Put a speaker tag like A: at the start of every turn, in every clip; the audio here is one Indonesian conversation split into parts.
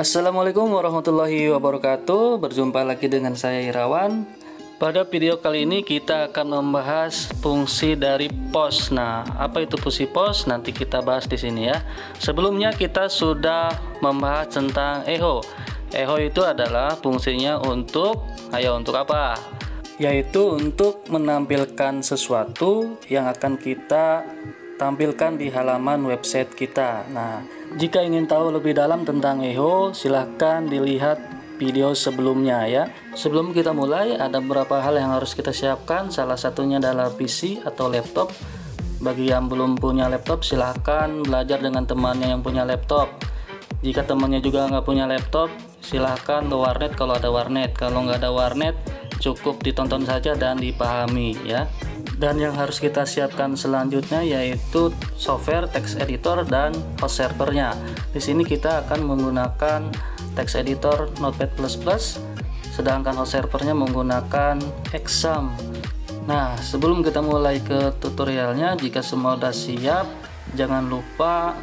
A: Assalamualaikum warahmatullahi wabarakatuh. Berjumpa lagi dengan saya Irawan. Pada video kali ini kita akan membahas fungsi dari post. Nah, apa itu fungsi post? Nanti kita bahas di sini ya. Sebelumnya kita sudah membahas tentang echo. Echo itu adalah fungsinya untuk apa? Yaitu untuk menampilkan sesuatu yang akan kita tampilkan di halaman website kita. Nah, jika ingin tahu lebih dalam tentang echo, silahkan dilihat video sebelumnya ya. Sebelum kita mulai, ada beberapa hal yang harus kita siapkan. Salah satunya adalah PC atau laptop. Bagi yang belum punya laptop, silahkan belajar dengan temannya yang punya laptop. Jika temannya juga nggak punya laptop, silahkan ke warnet kalau ada warnet. Kalau nggak ada warnet, cukup ditonton saja dan dipahami ya. Dan yang harus kita siapkan selanjutnya yaitu software text editor dan host servernya. Di sini kita akan menggunakan text editor Notepad++, sedangkan host servernya menggunakan Exam. Nah, sebelum kita mulai ke tutorialnya, jika semua sudah siap, jangan lupa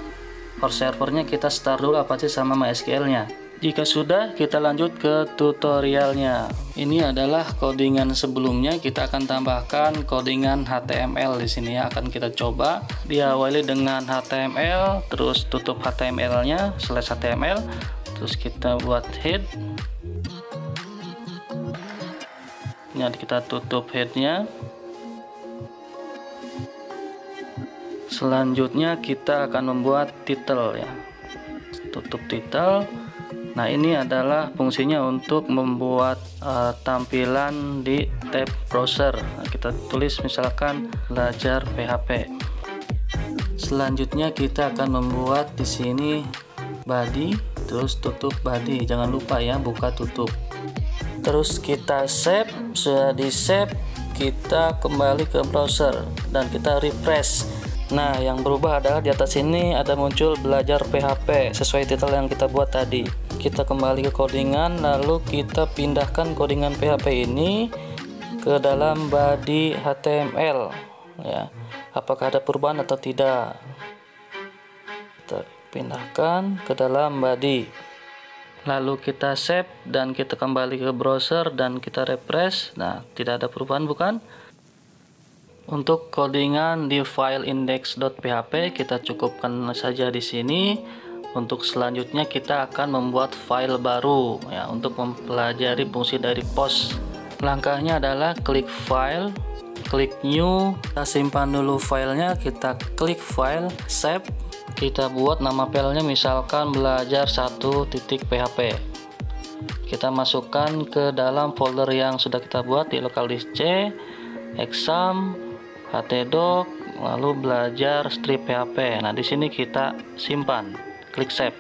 A: host servernya kita start dulu Apache sama MySQL-nya. Jika sudah, kita lanjut ke tutorialnya. Ini adalah codingan sebelumnya, kita akan tambahkan codingan HTML di sini ya. Akan kita coba diawali dengan HTML, terus tutup HTML-nya /HTML, terus kita buat head. Ini kita tutup headnya. Selanjutnya kita akan membuat title ya. Tutup title. Nah, ini adalah fungsinya untuk membuat tampilan di tab browser. Nah, kita tulis misalkan belajar PHP. Selanjutnya kita akan membuat di sini body, terus tutup body. Jangan lupa ya, buka tutup. Terus kita save. Sudah di save, kita kembali ke browser dan kita refresh. Nah, yang berubah adalah di atas ini ada muncul belajar PHP sesuai titel yang kita buat tadi. Kita kembali ke codingan, lalu kita pindahkan codingan PHP ini ke dalam body HTML ya. Apakah ada perubahan atau tidak? Kita pindahkan ke dalam body. Lalu kita save dan kita kembali ke browser dan kita refresh. Nah, tidak ada perubahan bukan? Untuk codingan di file index.php kita cukupkan saja di sini. Untuk selanjutnya kita akan membuat file baru ya, untuk mempelajari fungsi dari post. Langkahnya adalah klik file, klik new, kita simpan dulu filenya, kita klik file, save. Kita buat nama filenya misalkan belajar 1.php. Kita masukkan ke dalam folder yang sudah kita buat di local disk C, exam, htdoc, lalu belajar strip.php. Nah, di sini kita simpan. Klik save.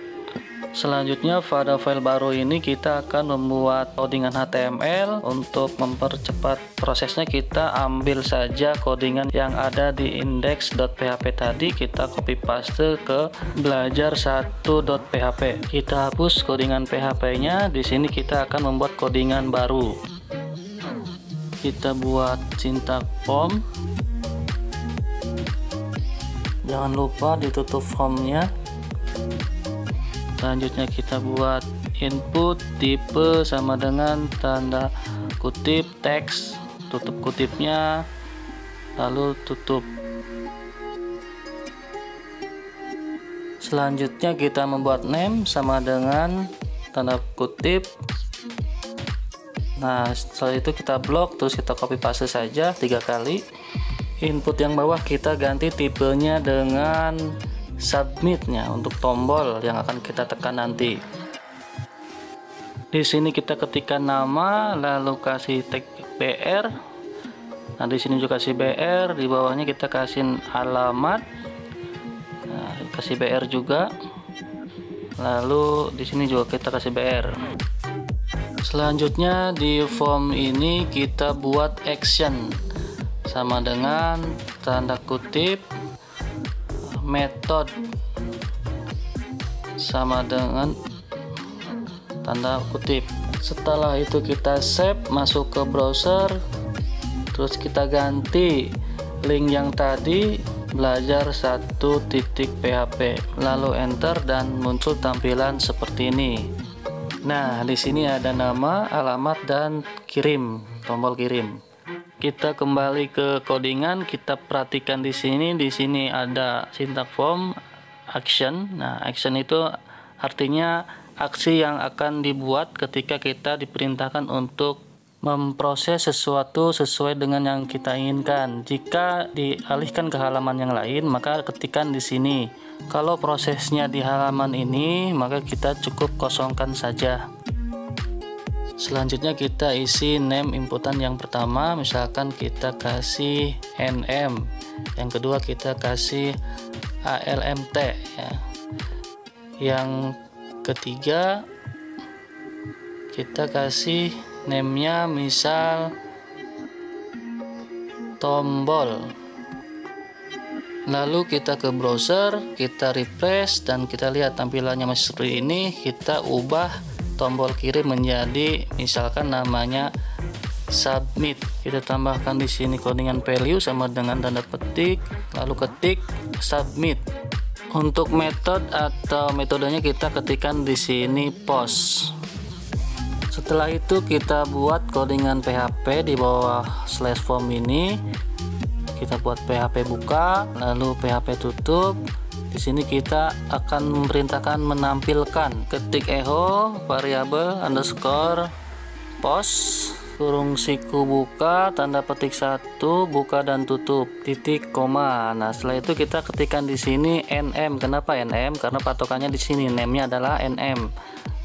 A: Selanjutnya pada file baru ini kita akan membuat codingan HTML. Untuk mempercepat prosesnya, kita ambil saja codingan yang ada di index.php tadi, kita copy paste ke belajar 1.php. Kita hapus codingan PHP-nya. Di sini kita akan membuat codingan baru. Kita buat syntax form. Jangan lupa ditutup formnya. Selanjutnya kita buat input tipe sama dengan tanda kutip teks, tutup kutipnya, lalu tutup. Selanjutnya kita membuat name sama dengan tanda kutip. Nah, setelah itu kita blok, terus kita copy paste saja 3 kali. Input yang bawah kita ganti tipenya dengan submitnya untuk tombol yang akan kita tekan nanti. Di sini kita ketikkan nama, lalu kasih tag BR. Nah, di sini juga kasih BR, di bawahnya kita kasih alamat. Nah, kasih BR juga. Lalu di sini juga kita kasih BR. Selanjutnya di form ini kita buat action sama dengan tanda kutip method sama dengan tanda kutip. Setelah itu kita save, masuk ke browser, terus kita ganti link yang tadi belajar 1.php, lalu enter dan muncul tampilan seperti ini. Nah, di sini ada nama, alamat, dan kirim, tombol kirim. Kita kembali ke codingan, kita perhatikan di sini. Di sini ada syntax form, action. Nah, action itu artinya aksi yang akan dibuat ketika kita diperintahkan untuk memproses sesuatu sesuai dengan yang kita inginkan. Jika dialihkan ke halaman yang lain, maka ketikkan di sini. Kalau prosesnya di halaman ini, maka kita cukup kosongkan saja. Selanjutnya kita isi name inputan yang pertama, misalkan kita kasih nm, yang kedua kita kasih almt ya. Yang ketiga kita kasih name-nya misal tombol. Lalu kita ke browser, kita refresh dan kita lihat tampilannya masih seperti ini. Kita ubah tombol kirim menjadi misalkan namanya submit. Kita tambahkan di sini codingan value sama dengan tanda petik, lalu ketik submit. Untuk metodenya kita ketikkan di sini post. Setelah itu kita buat codingan PHP di bawah slash form ini. Kita buat PHP buka, lalu PHP tutup. Di sini kita akan memerintahkan menampilkan ketik echo variabel underscore post kurung siku buka tanda petik 1 buka dan tutup titik koma. Nah, setelah itu kita ketikkan di sini nm. Kenapa nm? Karena patokannya di sini name-nya adalah nm.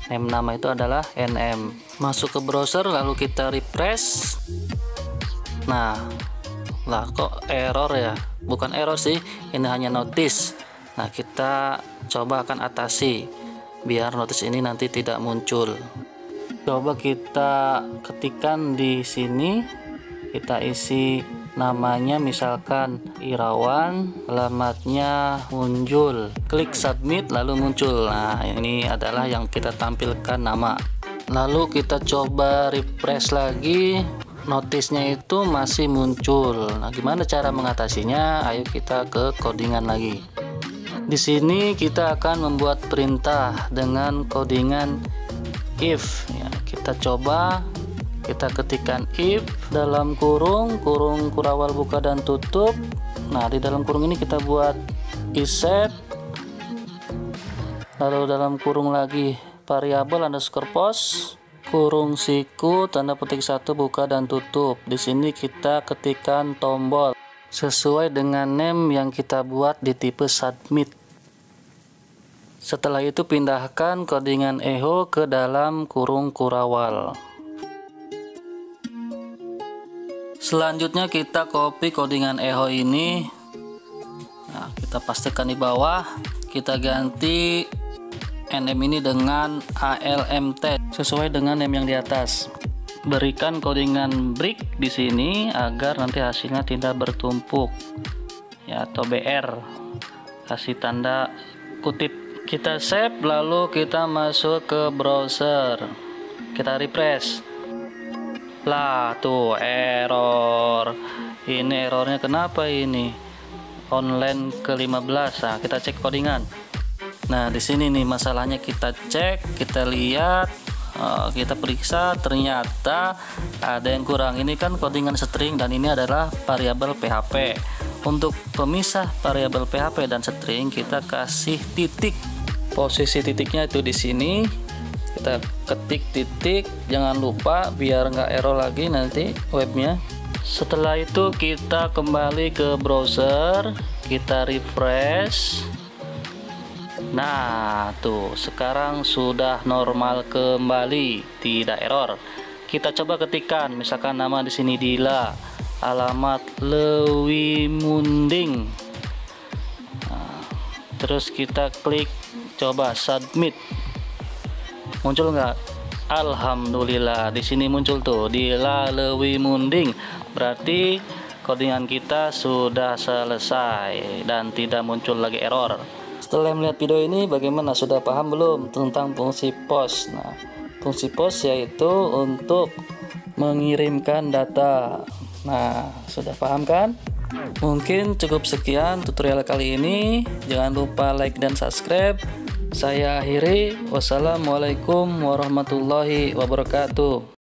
A: Name nama itu adalah nm. Masuk ke browser lalu kita refresh. Nah, lah kok error ya? Bukan error sih, ini hanya notice. Nah, kita coba akan atasi biar notice ini nanti tidak muncul. Coba kita ketikkan di sini, kita isi namanya misalkan Irawan, alamatnya muncul, klik submit lalu muncul. Nah, ini adalah yang kita tampilkan nama. Lalu kita coba refresh lagi, notisnya itu masih muncul. Nah, gimana cara mengatasinya? Ayo kita ke codingan lagi. Di sini kita akan membuat perintah dengan codingan if ya. Kita coba, kita ketikkan if dalam kurung kurawal buka dan tutup. Nah, di dalam kurung ini kita buat iset, lalu dalam kurung lagi variabel underscore post kurung siku tanda petik 1 buka dan tutup. Di sini kita ketikkan tombol sesuai dengan name yang kita buat di tipe submit. Setelah itu pindahkan codingan echo ke dalam kurung kurawal. Selanjutnya kita copy codingan echo ini. Nah, kita pastikan di bawah. Kita ganti nm ini dengan almt sesuai dengan name yang di atas. Berikan codingan break di sini agar nanti hasilnya tidak bertumpuk ya, atau BR. Kasih tanda kutip. Kita save lalu kita masuk ke browser. Kita refresh. Lah, tuh error. Ini errornya kenapa ini? Online ke-15. Nah, kita cek codingan. Nah, di sini nih masalahnya, kita cek, kita lihat, kita periksa, ternyata ada yang kurang. Ini kan codingan string dan ini adalah variabel PHP. Untuk pemisah variabel PHP dan string kita kasih titik. Posisi titiknya itu di sini. Kita ketik titik, jangan lupa biar nggak error lagi nanti webnya. Setelah itu kita kembali ke browser, kita refresh. Nah, tuh sekarang sudah normal kembali, tidak error. Kita coba ketikkan, misalkan nama di sini Dila, alamat Lewi Munding. Nah, terus kita klik, coba submit. Muncul nggak? Alhamdulillah, di sini muncul tuh Dila Lewi Munding. Berarti codingan kita sudah selesai dan tidak muncul lagi error. Setelah melihat video ini, bagaimana, sudah paham belum tentang fungsi post? Nah, fungsi post yaitu untuk mengirimkan data. Nah, sudah paham kan? Mungkin cukup sekian tutorial kali ini. Jangan lupa like dan subscribe. Saya akhiri, wassalamualaikum warahmatullahi wabarakatuh.